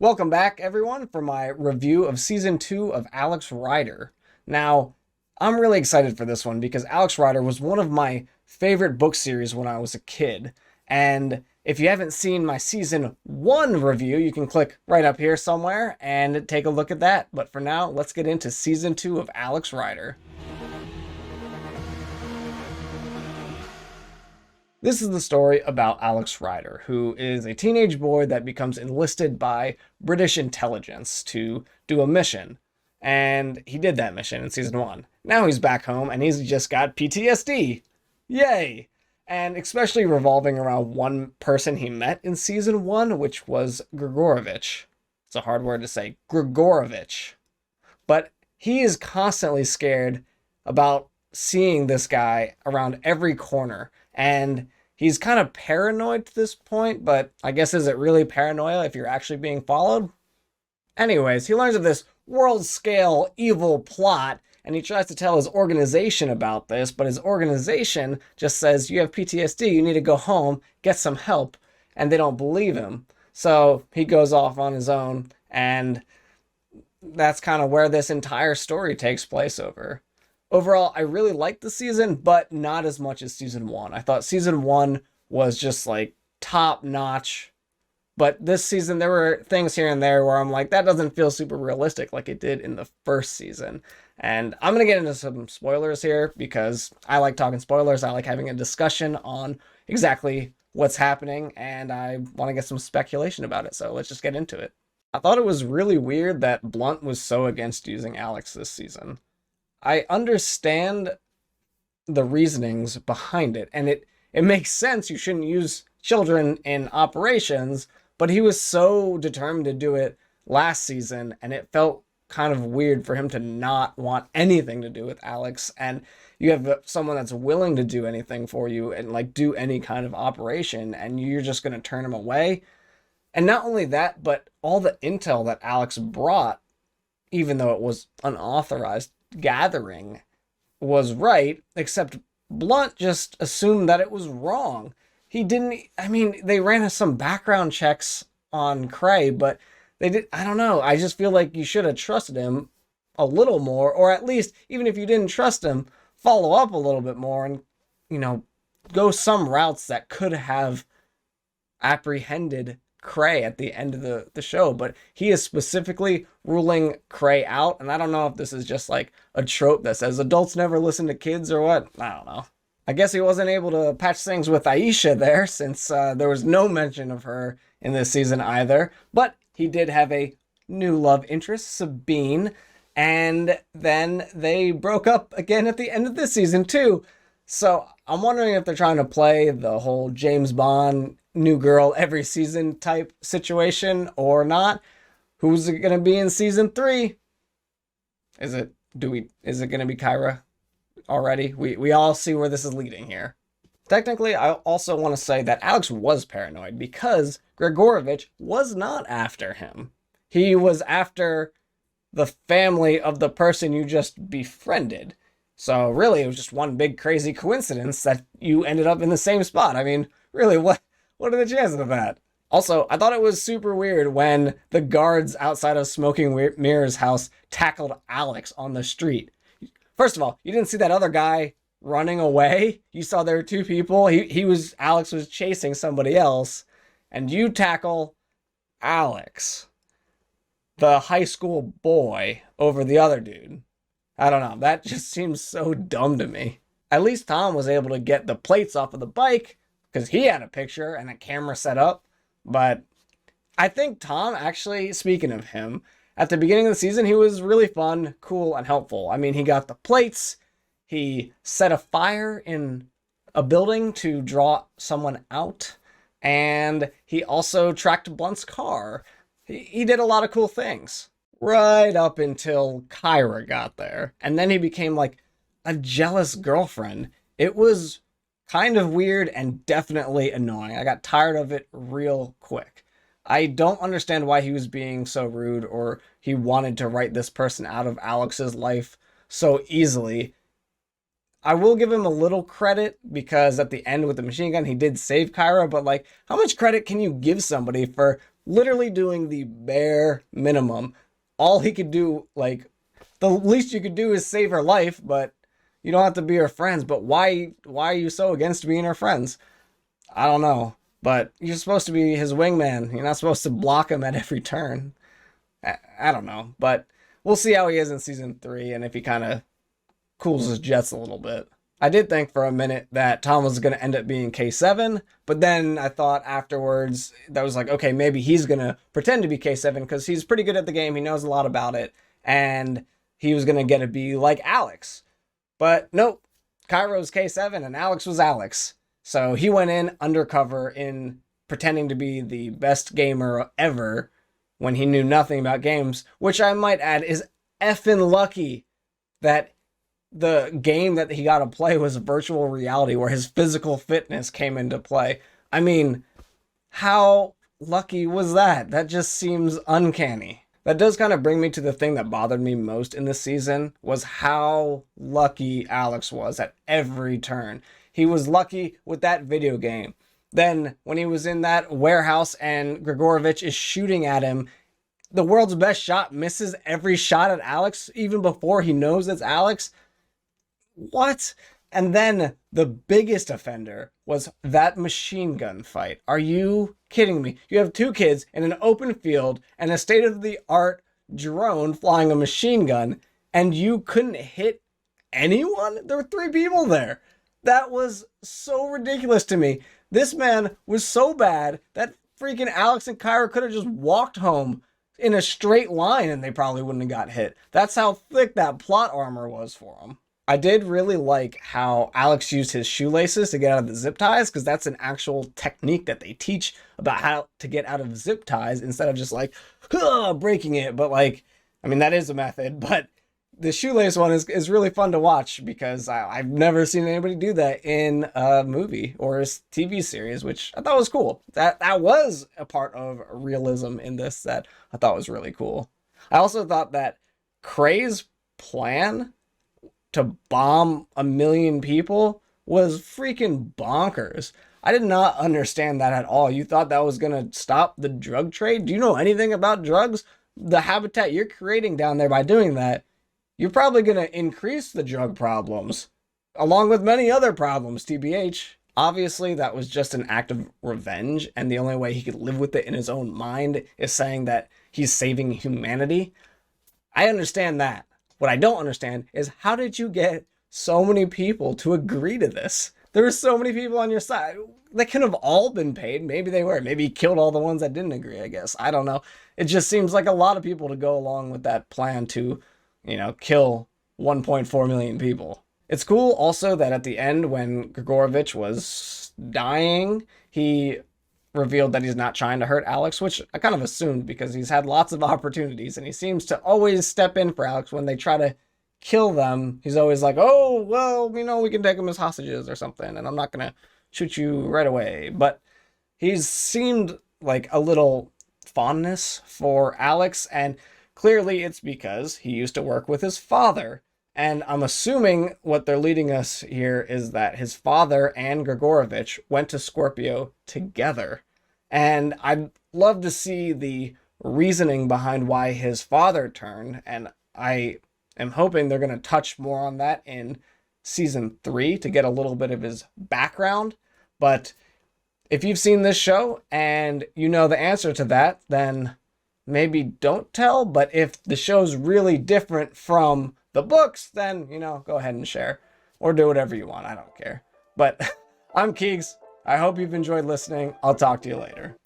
Welcome back, everyone, for my review of Season 2 of Alex Rider. Now, I'm really excited for this one because Alex Rider was one of my favorite book series when I was a kid. And if you haven't seen my Season 1 review, you can click right up here somewhere and take a look at that. But for now, let's get into Season 2 of Alex Rider. This is the story about Alex Rider, who is a teenage boy that becomes enlisted by British intelligence to do a mission. And he did that mission in Season 1. Now he's back home and he's just got PTSD. Yay! And especially revolving around one person he met in Season 1, which was Grigorovich. It's a hard word to say, Grigorovich. But he is constantly scared about seeing this guy around every corner. And he's kind of paranoid to this point, but I guess is it really paranoia if you're actually being followed? Anyways, he learns of this world-scale evil plot, and he tries to tell his organization about this, but his organization just says, you have PTSD, you need to go home, get some help, and they don't believe him. So he goes off on his own, and that's kind of where this entire story takes place over. Overall, I really liked the season, but not as much as Season 1. I thought Season 1 was just like top notch. But this season, there were things here and there where I'm like, that doesn't feel super realistic like it did in the first season. And I'm going to get into some spoilers here because I like talking spoilers. I like having a discussion on exactly what's happening, and I want to get some speculation about it. So let's just get into it. I thought it was really weird that Blunt was so against using Alex this season. I understand the reasonings behind it, and it makes sense you shouldn't use children in operations, but he was so determined to do it last season, and it felt kind of weird for him to not want anything to do with Alex. And you have someone that's willing to do anything for you and like do any kind of operation, and you're just going to turn him away. And not only that, but all the intel that Alex brought, even though it was unauthorized gathering, was right, except Blunt just assumed that it was wrong. He didn't, I mean, they ran some background checks on Cray, but they did, I don't know, I just feel like you should have trusted him a little more, or at least, even if you didn't trust him, follow up a little bit more and, go some routes that could have apprehended Cray at the end of the show. But he is specifically ruling Cray out, and I don't know if this is just like a trope that says adults never listen to kids or what. I don't know. I guess he wasn't able to patch things with Aisha there, since there was no mention of her in this season either. But he did have a new love interest, Sabine, and then they broke up again at the end of this season too. So I'm wondering if they're trying to play the whole James Bond new girl every season type situation or not. Who's it going to be in Season 3? Is it going to be Kyra already? We all see where this is leading here. Technically, I also want to say that Alex was paranoid because Grigorovich was not after him. He was after the family of the person you just befriended. So really, it was just one big crazy coincidence that you ended up in the same spot. I mean, really, what are the chances of that? Also, I thought it was super weird when the guards outside of Smoking Mirror's house tackled Alex on the street. First of all, you didn't see that other guy running away. You saw there were two people. Alex was chasing somebody else, and you tackle Alex, the high school boy, over the other dude. I don't know. That just seems so dumb to me. At least Tom was able to get the plates off of the bike because he had a picture and a camera set up. But I think Tom, actually, speaking of him, at the beginning of the season, he was really fun, cool, and helpful. I mean, he got the plates. He set a fire in a building to draw someone out. And he also tracked Blunt's car. He did a lot of cool things. Right up until Kyra got there. And then he became like a jealous girlfriend. It was kind of weird and definitely annoying. I got tired of it real quick. I don't understand why he was being so rude, or he wanted to write this person out of Alex's life so easily. I will give him a little credit because at the end with the machine gun, he did save Kyra, but like, how much credit can you give somebody for literally doing the bare minimum. All he could do, like, the least you could do is save her life, but you don't have to be her friends. But why are you so against being her friends? I don't know. But you're supposed to be his wingman. You're not supposed to block him at every turn. I don't know. But we'll see how he is in season 3 and if he kind of cools his jets a little bit. I did think for a minute that Tom was going to end up being K7, but then I thought afterwards that was like, okay, maybe he's going to pretend to be K7 because he's pretty good at the game. He knows a lot about it. And he was going to get to be like Alex. But nope, Cairo's K7 and Alex was Alex. So he went in undercover in pretending to be the best gamer ever when he knew nothing about games, which I might add is effing lucky that the game that he got to play was virtual reality where his physical fitness came into play. I mean, how lucky was that? That just seems uncanny. That does kind of bring me to the thing that bothered me most in this season was how lucky Alex was at every turn. He was lucky with that video game. Then when he was in that warehouse and Grigorovich is shooting at him, the world's best shot misses every shot at Alex even before he knows it's Alex. What? And then the biggest offender was that machine gun fight. Are you kidding me? You have 2 kids in an open field and a state-of-the-art drone flying a machine gun, and you couldn't hit anyone? There were 3 people there. That was so ridiculous to me. This man was so bad that freaking Alex and Cairo could have just walked home in a straight line and they probably wouldn't have got hit. That's how thick that plot armor was for them. I did really like how Alex used his shoelaces to get out of the zip ties, because that's an actual technique that they teach about how to get out of zip ties instead of just like breaking it. But like, I mean, that is a method, but the shoelace one is really fun to watch because I've never seen anybody do that in a movie or a TV series, which I thought was cool. That was a part of realism in this that I thought was really cool. I also thought that Kray's plan to bomb 1 million people was freaking bonkers. I did not understand that at all. You thought that was going to stop the drug trade? Do you know anything about drugs? The habitat you're creating down there by doing that, you're probably going to increase the drug problems, along with many other problems, TBH. Obviously, that was just an act of revenge, and the only way he could live with it in his own mind is saying that he's saving humanity. I understand that. What I don't understand is how did you get so many people to agree to this? There were so many people on your side. They couldn't have all been paid. Maybe they were. Maybe he killed all the ones that didn't agree, I guess. I don't know. It just seems like a lot of people to go along with that plan to, kill 1.4 million people. It's cool also that at the end when Grigorovich was dying, he revealed that he's not trying to hurt Alex, which I kind of assumed because he's had lots of opportunities and he seems to always step in for Alex when they try to kill them. He's always like, oh, well, we can take them as hostages or something and I'm not going to shoot you right away. But he's seemed like a little fondness for Alex, and clearly it's because he used to work with his father. And I'm assuming what they're leading us here is that his father and Grigorovich went to Scorpio together. And I'd love to see the reasoning behind why his father turned. And I am hoping they're going to touch more on that in season 3 to get a little bit of his background. But if you've seen this show and you know the answer to that, then maybe don't tell. But if the show's really different from the books, then, go ahead and share or do whatever you want. I don't care. But I'm Keegs. I hope you've enjoyed listening. I'll talk to you later.